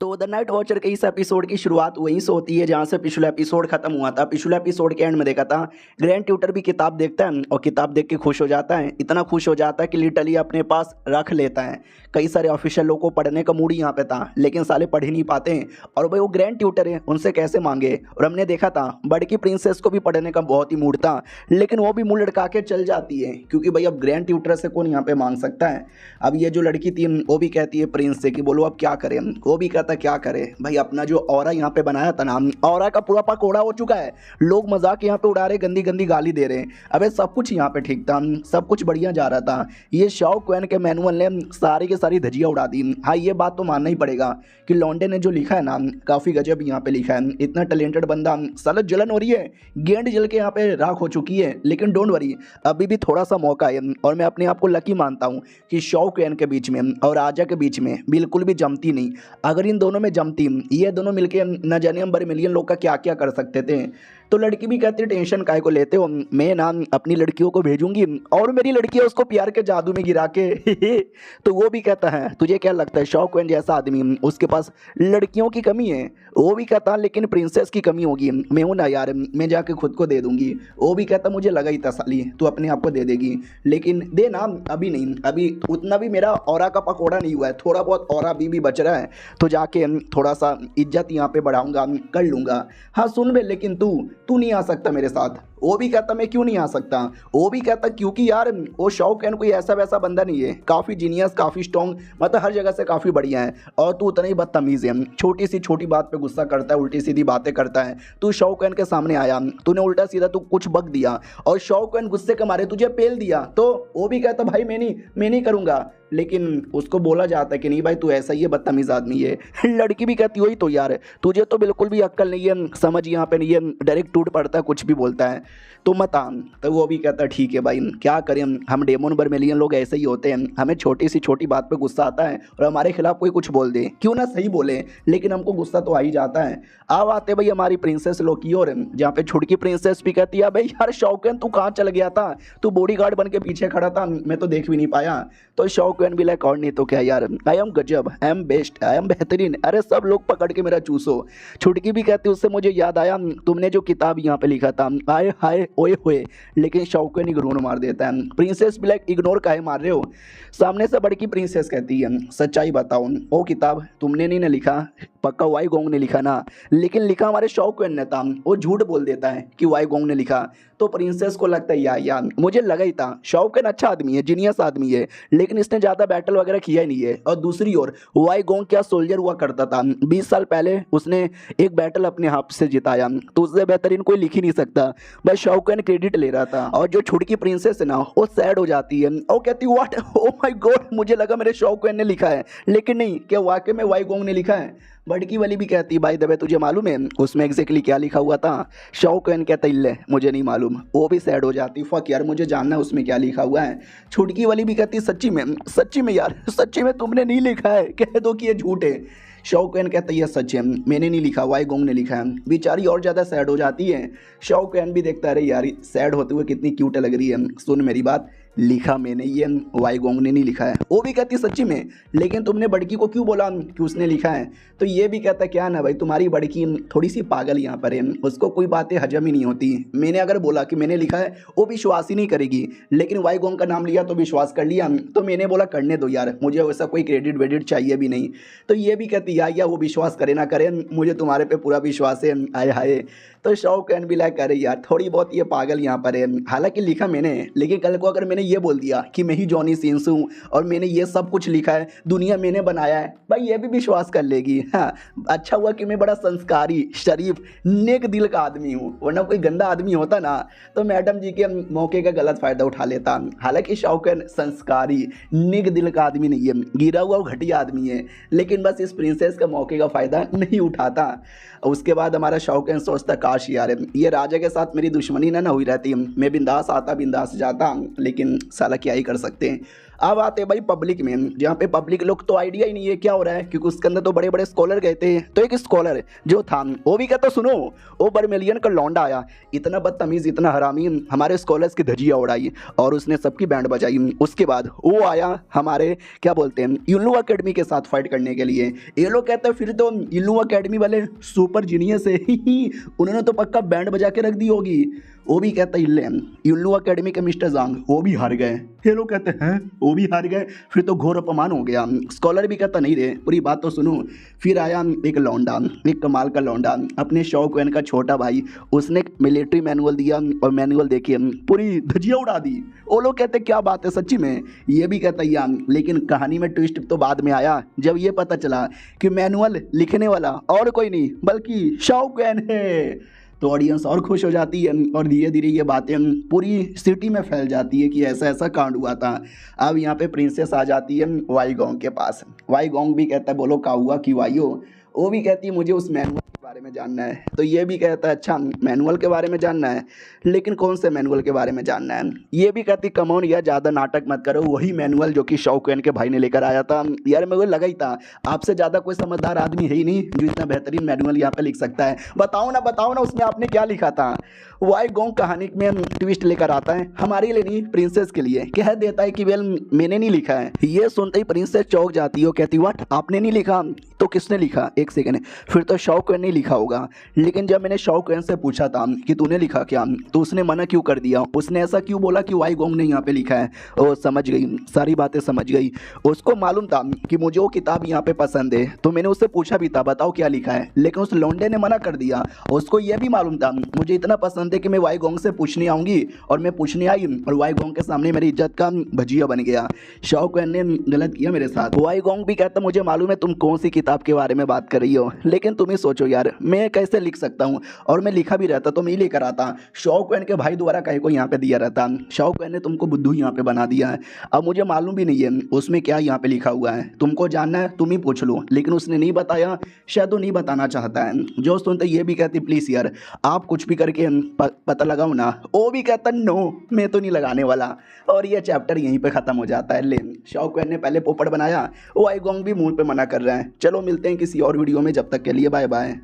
तो the night watcher के इस एपिसोड की शुरुआत वहीं से होती है जहाँ से पिछला एपिसोड खत्म हुआ था। पिछले एपिसोड के एंड में देखा था ग्रैंड ट्यूटर भी किताब देखता है और किताब देख के खुश हो जाता है, इतना खुश हो जाता है कि लिटरली अपने पास रख लेता है। कई सारे ऑफिशियल लोगों को पढ़ने का मूड यहाँ पे था, लेकिन साले पढ़ ही नहीं पाते हैं और भाई वो ग्रैंड ट्यूटर है, उनसे कैसे मांगे। और हमने देखा था बड़की प्रिंसेस को भी पढ़ने का बहुत ही मूड था, लेकिन वो भी मुँह लटका के चल जाती है क्योंकि भाई अब ग्रैंड ट्यूटर से कौन यहाँ पे मांग सकता है। अब ये जो लड़की थी वो भी कहती है प्रिंस से कि बोलो अब क्या करें, वो भी कहता क्या करे भाई, अपना जो ऑरा यहाँ पे बनाया था ना, ऑरा का पूरा पकोड़ा हो चुका है। लोग मजाक यहाँ पे उड़ा रहे, गंदी गंदी गाली दे रहे हैं। अबे सब कुछ यहाँ पे ठीक था, सब कुछ बढ़िया जा रहा था। ये शाओ क्वेन के मैनुअल ने सारी की सारी धजिया उड़ा दी। हाँ ये बात तो मानना ही पड़ेगा कि लॉन्डे ने जो लिखा है ना काफ़ी गजब यहाँ पे लिखा है। इतना टैलेंटेड बंदा, साला जलन हो रही है, गेंद जल के यहाँ पे राख हो चुकी है, लेकिन डोंट वरी अभी भी थोड़ा सा मौका है। और मैं अपने आप को लकी मानता हूँ कि शाओ क्वेन के बीच में और आजा के बीच में बिल्कुल भी जमती नहीं। अगर इन दोनों में जमती, ये दोनों मिलके न जाने हम बड़े मिलियन लोग का क्या क्या कर सकते थे। तो लड़की भी कहती है टेंशन काहे को लेते हो, मैं ना अपनी लड़कियों को भेजूंगी और मेरी लड़की है उसको प्यार के जादू में गिरा के तो वो भी कहता है तुझे क्या लगता है शाओ क्वेन जैसा आदमी उसके पास लड़कियों की कमी है। वो भी कहता है लेकिन प्रिंसेस की कमी होगी, मैं हूँ ना यार, मैं जाके खुद को दे दूंगी। वो भी कहता मुझे लगा ही था साली तू अपने आप को दे देगी, लेकिन दे ना अभी नहीं, अभी उतना भी मेरा ऑरा का पकोड़ा नहीं हुआ है, थोड़ा बहुत ऑरा भी बच रहा है, तो जाके थोड़ा सा इज्जत यहाँ पे बढ़ाऊंगा, कर लूँगा। हाँ सुन बे, लेकिन तू नहीं आ सकता मेरे साथ। वो भी कहता मैं क्यों नहीं आ सकता। वो भी कहता क्योंकि यार वो शाओ कैन कोई ऐसा वैसा बंदा नहीं है, काफ़ी जीनियस, काफ़ी स्ट्रॉन्ग, मतलब हर जगह से काफ़ी बढ़िया है, और तू उतना ही बदतमीज़ है, छोटी सी छोटी बात पे गुस्सा करता है, उल्टी सीधी बातें करता है। तू शाओ कैन के सामने आया, तूने उल्टा सीधा तू कुछ बक दिया और शाओ कैन गुस्से के मारे तुझे पेल दिया, तो वो भी कहता भाई मैं नहीं करूँगा, लेकिन उसको बोला जाता है कि नहीं भाई तू ऐसा ही है, बदतमीज़ आदमी है। लड़की भी कहती वही तो यार, तुझे तो बिल्कुल भी अक्ल नहीं है, समझ यहाँ पे नहीं है, डायरेक्ट टूट पड़ता है, कुछ भी बोलता है तो मत आन। तो वो भी कहता ठीक है भाई क्या करें, हम डेमोन बर्मेलियन लोग ऐसे ही होते हैं, हमें छोटी सी छोटी बात पे गुस्सा आता है और हमारे खिलाफ कोई कुछ बोल दे, क्यों ना सही बोले, लेकिन हमको गुस्सा तो आ ही जाता है। अब आते भाई हमारी प्रिंसेस लोग की ओर, जहाँ पे छुटकी प्रिंसेस भी कहती है भाई यार शाओ कैन तू कहाँ चल गया था, तू बॉडीगार्ड बन के पीछे खड़ा था, मैं तो देख भी नहीं पाया। तो शाओ कैन भी लाइक और नहीं तो क्या यार, आई एम गजब, I am best, I am बेहतरीन, अरे सब लोग पकड़ के मेरा चूसो। छुटकी भी कहती उससे मुझे याद आया तुमने जो किताब यहाँ पे लिखा था, आए हाय ओए होए, लेकिन शाओ कैन इग्नोर मार देता है। प्रिंसेस भी लाइक इग्नोर काहे मार रहे हो। सामने से बड़की प्रिंसेस कहती है सच्चाई बताओ, वो किताब तुमने नहीं ना लिखा, पक्का वाई गोंग ने लिखा ना, लेकिन लिखा हमारे शाओ कैन ने था। वो झूठ बोल देता है कि वाई गोंग ने लिखा। तो प्रिंसेस को लगता है यार मुझे लगा ही था शाओ कैन अच्छा आदमी है, जीनियस आदमी है, लेकिन इसने ज़्यादा बैटल वगैरह किया ही नहीं है। और दूसरी ओर वाई गोंग क्या सोल्जर हुआ करता था, 20 साल पहले उसने एक बैटल अपने हाथ से जिताया, तो उससे बेहतरीन कोई लिख ही नहीं सकता, बस शाओ कैन क्रेडिट ले रहा था। और जो छुटकी प्रिंसेस है ना वो सैड हो जाती है और कहती व्हाट, ओ माय गॉड, मुझे लगा मेरे शाओ कैन ने लिखा है, लेकिन नहीं, क्या वाकई में वाई गोंग ने लिखा है। बड़की वाली भी कहती भाई दबे तुझे मालूम है उसमें एग्जैक्टली क्या लिखा हुआ था। शाओ कैन कहता इल्ले मुझे नहीं मालूम। वो भी सैड हो जाती, फक यार मुझे जानना है उसमें क्या लिखा हुआ है। छुटकी वाली भी कहती सच्ची में यार, सच्ची में तुमने नहीं लिखा है, कह दो कि ये झूठ है। शाओ कैन कहता है ये सच है, मैंने नहीं लिखा, वाई गोंग ने लिखा है। बेचारी और ज़्यादा सैड हो जाती है। शाओ कैन भी देखता है अरे यार सैड होते हुए कितनी क्यूट लग रही है, सुन मेरी बात, लिखा मैंने, ये वाई गोंग ने नहीं लिखा है। वो भी कहती सच्ची में, लेकिन तुमने बड़की को क्यों बोला कि उसने लिखा है। तो ये भी कहता क्या ना भाई तुम्हारी बड़की थोड़ी सी पागल यहाँ पर है, उसको कोई बातें हजम ही नहीं होती, मैंने अगर बोला कि मैंने लिखा है वो विश्वास ही नहीं करेगी, लेकिन वाई गोंग का नाम लिया तो विश्वास कर लिया, तो मैंने बोला करने दो यार, मुझे वैसा कोई क्रेडिट वेडिट चाहिए भी नहीं। तो ये भी कहती या वो विश्वास करे ना करे, मुझे तुम्हारे पे पूरा विश्वास है, आए हाय। तो शाओ कैन भी लाइक करे यार थोड़ी बहुत ये पागल यहाँ पर है, हालांकि लिखा मैंने, लेकिन कल को अगर मैंने ये बोल दिया कि मैं ही जॉनी सीन्स हूँ और मैंने ये सब कुछ लिखा है, दुनिया मैंने बनाया है, भाई ये भी विश्वास कर लेगी। हाँ अच्छा हुआ कि मैं बड़ा संस्कारी, शरीफ, नेक दिल का आदमी हूँ, वरना कोई गंदा आदमी होता ना तो मैडम जी के मौके का गलत फ़ायदा उठा लेता। हालांकि शाओ कैन संस्कारी, नेक दिल का आदमी नहीं है, गिरा हुआ घटिया आदमी है, लेकिन बस इस प्रिंसेस का मौके का फ़ायदा नहीं उठाता। उसके बाद हमारा शाओ कैन सोचता काश यार ये राजा के साथ मेरी दुश्मनी ना हुई रहती, मैं बिंदास आता बिंदास जाता, लेकिन साला क्या ही कर सकते हैं। अब आते हैं भाई पब्लिक में, जहाँ पे पब्लिक लोग तो आइडिया ही नहीं है क्या हो रहा है, क्योंकि उसके अंदर तो बड़े बड़े स्कॉलर गए थे। तो एक स्कॉलर जो था वो भी कहता सुनो, वो बर्मेलियन का लौंडा आया, इतना बदतमीज़ इतना हरामी, हमारे स्कॉलर्स की धजिया उड़ाई और उसने सबकी बैंड बजाई। उसके बाद वो आया हमारे क्या बोलते हैं इल्लू अकेडमी के साथ फाइट करने के लिए। ये लोग कहते हैं फिर तो इल्लू अकेडमी वाले सुपर जीनियस है उन्होंने तो पक्का बैंड बजा के रख दी होगी। वो भी कहता इल्लू अकेडमी के मिस्टर जांग वो भी हार गए। ये लोग कहते हैं वो भी हार गए, फिर तो घोर अपमान हो गया। स्कॉलर भी कहता नहीं रे पूरी बात तो सुनो। फिर आया एक लौंडा, एक कमाल का लौंडा, अपने शौकैन का छोटा भाई, उसने मिलिट्री मैनुअल दिया और मैनुअल देखिए पूरी धजिया उड़ा दी। वो लोग कहते क्या बात है सच्ची में, ये भी कहता यार, लेकिन कहानी में ट्विस्ट तो बाद में आया जब ये पता चला कि मैनुअल लिखने वाला और कोई नहीं बल्कि शौकैन है। तो ऑडियंस और खुश हो जाती है और धीरे धीरे ये बातें पूरी सिटी में फैल जाती है कि ऐसा ऐसा कांड हुआ था। अब यहाँ पे प्रिंसेस आ जाती है वाई गोंग के पास। वाई गोंग भी कहता है बोलो क्या हुआ कि वाइयो। वो भी कहती है मुझे उस मैनुअल के बारे में जानना है। तो ये भी कहता है अच्छा मैनुअल के बारे में जानना है, लेकिन कौन से मैनुअल के बारे में जानना है। ये भी कहती कमॉन यार ज़्यादा नाटक मत करो, वही मैनुअल जो कि शौकैन के भाई ने लेकर आया था। यार मेरे को लगा ही था आपसे ज़्यादा कोई समझदार आदमी है ही नहीं जो इतना बेहतरीन मैनुअल यहाँ पे लिख सकता है। बताओ ना उसमें आपने क्या लिखा था। वाई गोंग कहानी में ट्विस्ट लेकर आता है, हमारे लिए नहीं प्रिंसेस के लिए, कह देता है कि वेल मैंने नहीं लिखा है। ये सुनते ही प्रिंसेस चौंक जाती है, कहती व्हाट आपने नहीं लिखा, तो किसने लिखा। एक सेकंड, फिर तो शौकैन ने लिखा होगा। लेकिन जब मैंने शौकैन से पूछा था कि तूने लिखा क्या, तो उसने मना क्यों कर दिया, उसने ऐसा क्यों बोला कि वाई गोंग ने यहाँ पे लिखा है। वो समझ गई, सारी बातें समझ गई। उसको मालूम था कि मुझे वो किताब यहाँ पे पसंद है, तो मैंने उससे पूछा भी था बताओ क्या लिखा है, लेकिन उस लौंडे ने मना कर दिया। उसको यह भी मालूम था मुझे इतना पसंद है कि मैं वाई गोंग से पूछने आऊँगी, और मैं पूछने आई और वाई गोंग के सामने मेरी इज्जत का भजिया बन गया। शौकैन ने गलत किया मेरे साथ। वाई गोंग भी कहता मुझे मालूम है तुम कौन सी किताब के बारे में बात कर रही हो, लेकिन तुम ही सोचो यार मैं कैसे लिख सकता हूँ, और मैं लिखा भी रहता तो मैं ही लेकर आता। शौकैन के भाई द्वारा कहीं को यहाँ पे दिया रहता। शौकैन ने तुमको बुद्धू यहाँ पे बना दिया है। अब मुझे मालूम भी नहीं है उसमें क्या यहाँ पे लिखा हुआ है, तुमको जानना है तुम ही पूछ लो, लेकिन उसने नहीं बताया, शायद वो नहीं बताना चाहता है। जो सुनते ये भी कहती प्लीज़ यार आप कुछ भी करके पता लगाओ ना। वो भी कहता नो मैं तो नहीं लगाने वाला, और ये चैप्टर यहीं पे ख़त्म हो जाता है। ले शौकैन ने पहले पोपट बनाया, वाई गोंग भी मुंह पे मना कर रहा है। चलो मिलते हैं किसी और वीडियो में, जब तक के लिए बाय बाय।